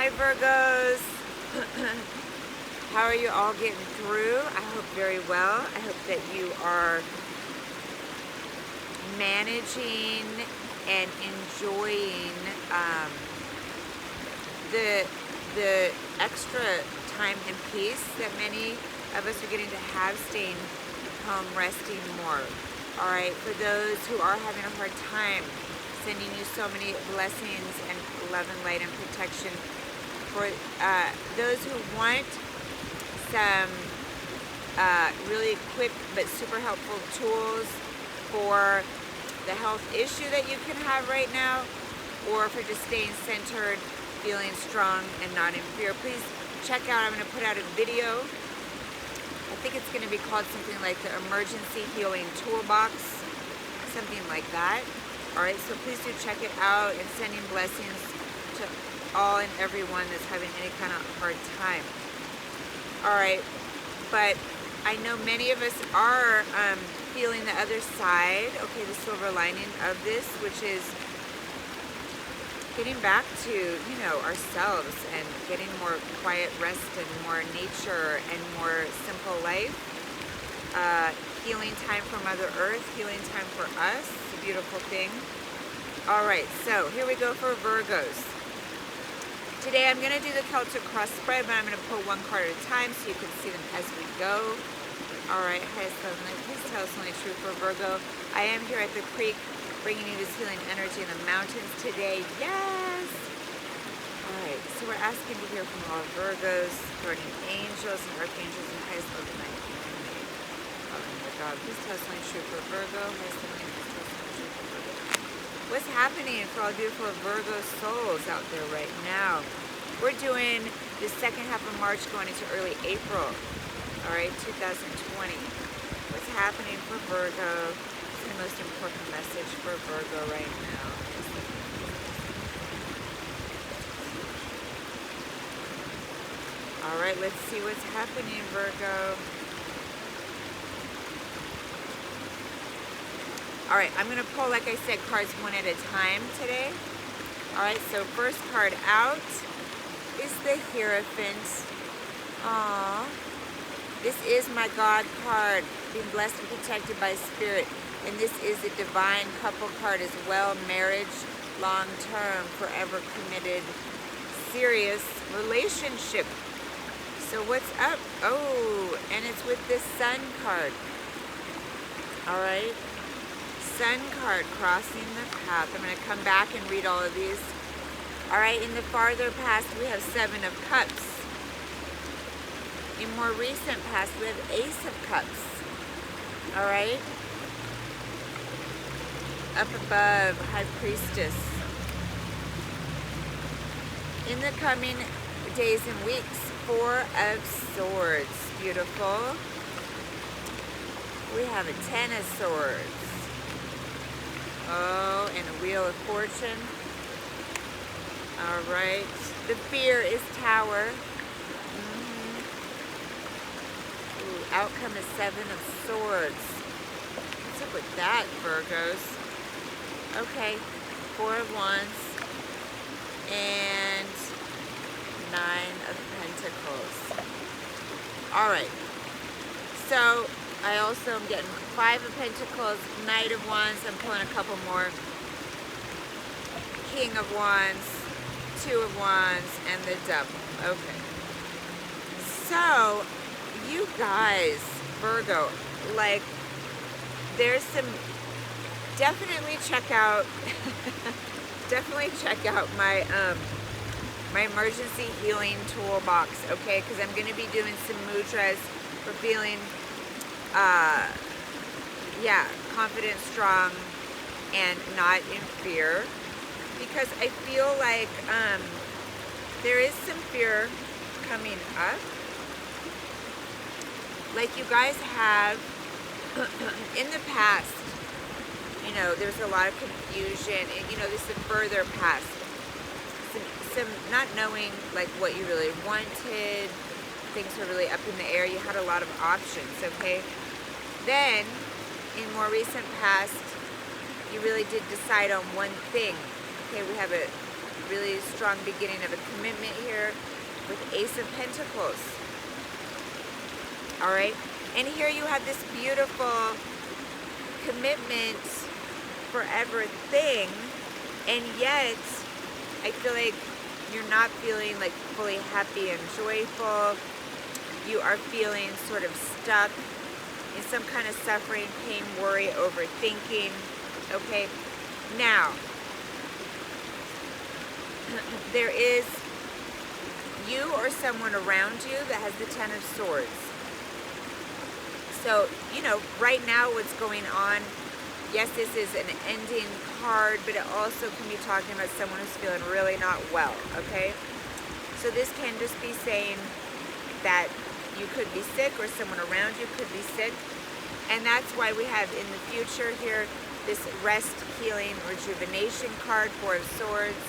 Hi Virgos. How are you all getting through? I hope very well. I hope that you are managing and enjoying the extra time and peace that many of us are getting to have staying home, resting more. All right, for those who are having a hard time, sending you so many blessings and love and light and protection. For those who want some really quick but super helpful tools for the health issue that you can have right now, or for just staying centered, feeling strong and not in fear, please check out, I'm going to put out a video. I think it's going to be called something like the Emergency Healing Toolbox, something like that. All right, so please do check it out, and sending blessings to all and everyone that's having any kind of hard time. All right, but I know many of us are feeling the other side, okay, the silver lining of this, which is getting back to, you know, ourselves and getting more quiet rest and more nature and more simple life. Healing time for Mother Earth, healing time for us, it's a beautiful thing. All right, so here we go for Virgos. Today I'm going to do the Celtic cross spread, but I'm going to pull one card at a time so you can see them as we go. All right, highest heavenly, please tell us only true for Virgo. I am here at the creek, bringing you this healing energy in the mountains today. Yes! All right, so we're asking to hear from all Virgos, guardian angels and archangels, and highest level night. Oh my God, please tell us only true for Virgo. Highest level night, please tell us only true for Virgo. What's happening for all beautiful Virgo souls out there right now? We're doing the second half of March going into early April. All right, 2020. What's happening for Virgo? The most important message for Virgo right now. All right, let's see what's happening, Virgo. All right, I'm going to pull, like I said, cards one at a time today. All right, so first card out is the Hierophant. Aww. This is my God card, being blessed and protected by Spirit. And this is a divine couple card as well, marriage, long-term, forever committed, serious relationship. So what's up? Oh, and it's with this Sun card. All right, Sun card, crossing the path. I'm going to come back and read all of these. All right, in the farther past, we have Seven of Cups. In more recent past, we have Ace of Cups. All right. Up above, High Priestess. In the coming days and weeks, Four of Swords. Beautiful. We have a Ten of Swords. Oh, and a Wheel of Fortune. All right. The fear is Tower. Ooh, outcome is Seven of Swords. What's up with that, Virgos? Okay, Four of Wands and Nine of Pentacles. All right, so I also am getting Five of Pentacles, Knight of Wands. I'm pulling a couple more. King of Wands, Two of Wands, and the Devil. Okay, so you guys, Virgo, like, there's some, definitely check out my my emergency healing toolbox, okay? Because I'm going to be doing some mudras for feeling confident, strong, and not in fear, because I feel like there is some fear coming up, like you guys have in the past. You know, there's a lot of confusion, and you know, this is further past. Some not knowing like what you really wanted. Things were really up in the air. You had a lot of options, okay? Then, in more recent past, you really did decide on one thing. Okay, we have a really strong beginning of a commitment here with Ace of Pentacles. All right. And here you have this beautiful commitment forever thing. And yet, I feel like you're not feeling like fully happy and joyful. You are feeling sort of stuck in some kind of suffering, pain, worry, overthinking. Okay. Now, there is you or someone around you that has the Ten of Swords. So, you know, right now what's going on, yes, this is an ending card, but it also can be talking about someone who's feeling really not well, okay? So this can just be saying that you could be sick or someone around you could be sick. And that's why we have in the future here this rest, healing, rejuvenation card, Four of Swords.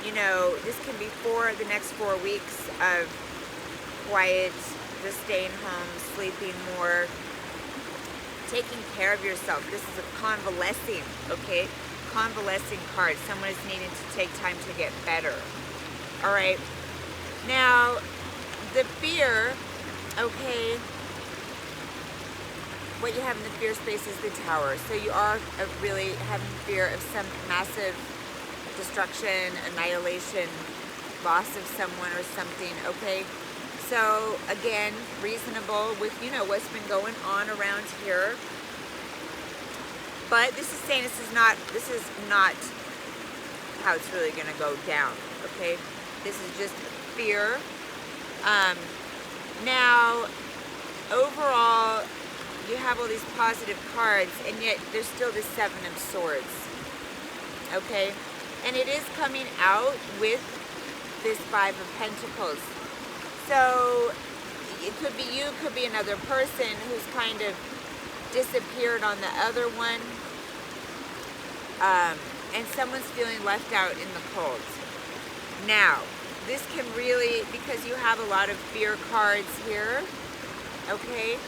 You know, this can be for the next 4 weeks of quiet, just staying home, sleeping more, taking care of yourself. This is a convalescing, okay? Convalescing card. Someone is needing to take time to get better. All right. Now, the fear, okay, what you have in the fear space is the Tower. So you are really having fear of some massive destruction, annihilation, loss of someone or something, okay? So again, reasonable with, you know, what's been going on around here. But this is saying this is not how it's really going to go down, okay? This is just fear. Now, overall, you have all these positive cards, and yet there's still the Seven of Swords, okay? And it is coming out with this Five of Pentacles. So it could be you, could be another person who's kind of disappeared on the other one. And someone's feeling left out in the cold. Now, this can really, because you have a lot of fear cards here, okay?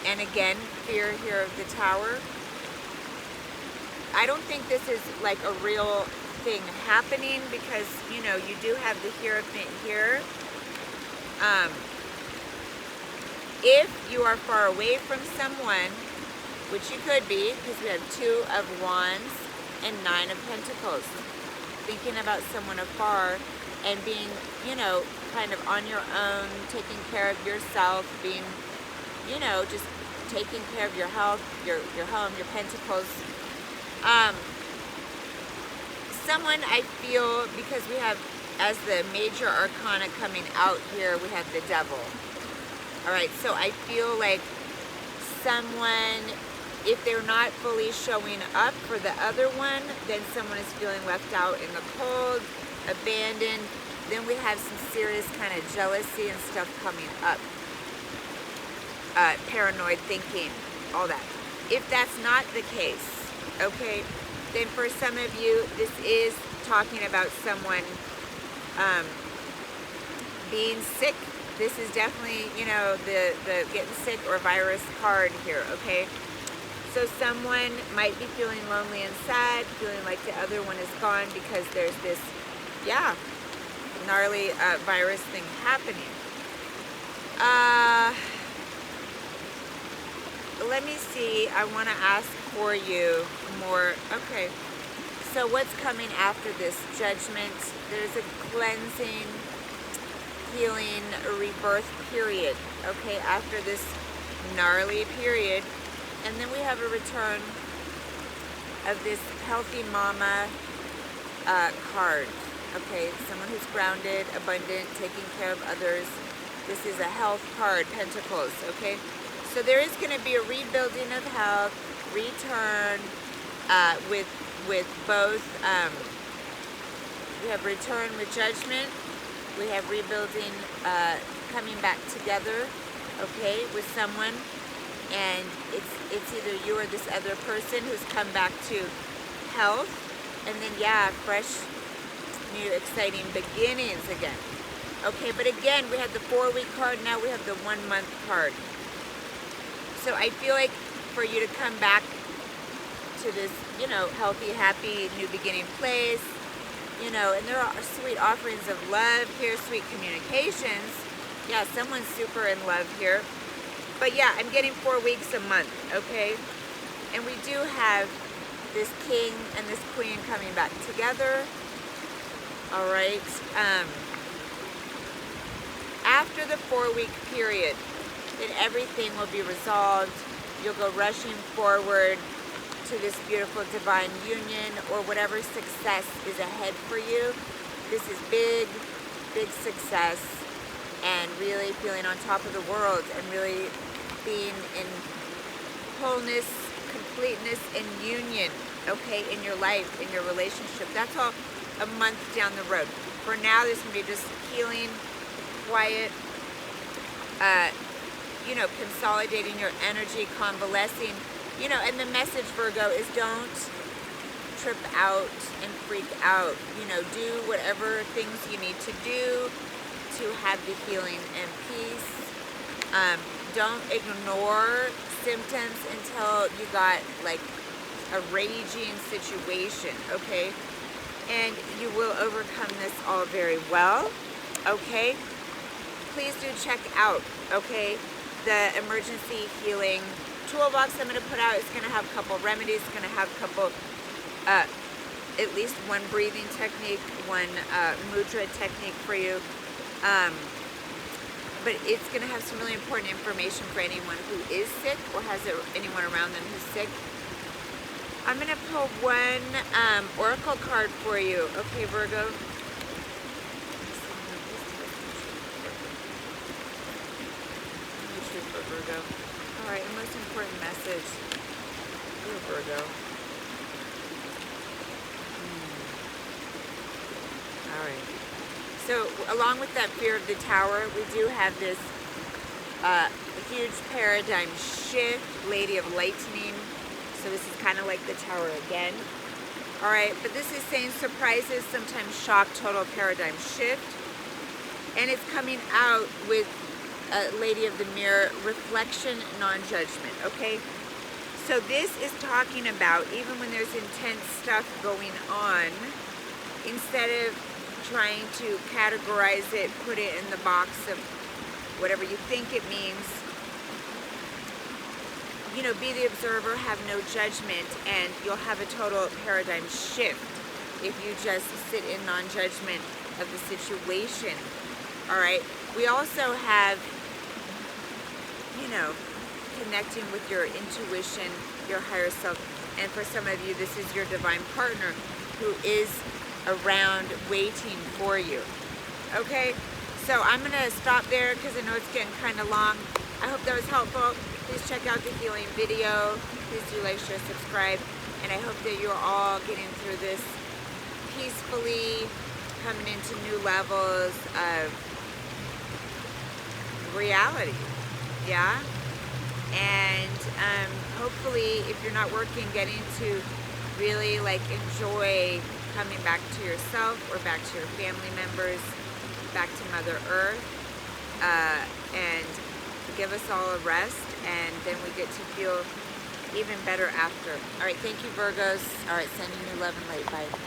And again, fear here of the Tower. I don't think this is like a real thing happening because, you know, you do have the Hierophant here. If you are far away from someone, which you could be, because we have Two of Wands and Nine of Pentacles, thinking about someone afar and being, you know, kind of on your own, taking care of yourself, being, you know, just taking care of your health, your home, your pentacles. Someone, I feel, because we have, as the major arcana coming out here, we have the Devil. All right, so I feel like someone, if they're not fully showing up for the other one, then someone is feeling left out in the cold, abandoned. Then we have some serious kind of jealousy and stuff coming up. Paranoid thinking, all that. If that's not the case, okay, then for some of you, this is talking about someone being sick. This is definitely, you know, the getting sick or virus card here, okay? So someone might be feeling lonely and sad, feeling like the other one is gone because there's this, yeah, gnarly virus thing happening. Let me see. I want to ask for you more. Okay. So what's coming after this? Judgment. There's a cleansing, healing, rebirth period. Okay. After this gnarly period. And then we have a return of this healthy mama card. Okay. Someone who's grounded, abundant, taking care of others. This is a health card, Pentacles. Okay. So there is going to be a rebuilding of health, return with both. We have return with judgment. We have rebuilding, coming back together, okay, with someone. And it's either you or this other person who's come back to health. And then, yeah, fresh, new, exciting beginnings again. Okay, but again, we had the 4-week card. Now we have the 1-month card. So I feel like for you to come back into this, you know, healthy, happy, new beginning place, you know, and there are sweet offerings of love here, sweet communications. Yeah, someone's super in love here. But yeah, I'm getting 4 weeks a month, okay? And we do have this king and this queen coming back together. All right. After the 4-week period, then everything will be resolved. You'll go rushing forward to this beautiful divine union, or whatever success is ahead for you. This is big, big success, and really feeling on top of the world, and really being in wholeness, completeness, and union, okay, in your life, in your relationship. That's all a month down the road. For now, this can be just healing, quiet, you know, consolidating your energy, convalescing, you know, and the message, Virgo, is don't trip out and freak out. You know, do whatever things you need to do to have the healing and peace. Don't ignore symptoms until you got like a raging situation, okay? And you will overcome this all very well, okay? Please do check out, okay, the emergency healing toolbox I'm going to put out. It's going to have a couple remedies. It's going to have a couple, at least one breathing technique, one mudra technique for you. But it's going to have some really important information for anyone who is sick or has anyone around them who's sick. I'm going to pull one oracle card for you. Okay, Virgo. For Virgo. All right, the most important message. Dear Virgo. All right. So, along with that fear of the tower, we do have this huge paradigm shift, Lady of Lightning. So this is kind of like the tower again. All right, but this is saying surprises, sometimes shock, total paradigm shift. And it's coming out with Lady of the Mirror, reflection, non-judgment, okay? So this is talking about, even when there's intense stuff going on, instead of trying to categorize it, put it in the box of whatever you think it means, you know, be the observer, have no judgment, and you'll have a total paradigm shift if you just sit in non-judgment of the situation, all right? We also have, you know, connecting with your intuition, your higher self, and for some of you, this is your divine partner who is around waiting for you, okay? So I'm going to stop there because I know it's getting kind of long. I hope that was helpful. Please check out the healing video. Please do like, share, subscribe, and I hope that you're all getting through this peacefully, coming into new levels of reality, yeah? And hopefully, if you're not working, getting to really like enjoy coming back to yourself or back to your family members, back to Mother Earth, and give us all a rest, and then we get to feel even better after. All right, thank you, Virgos. All right, sending you love and light. Bye.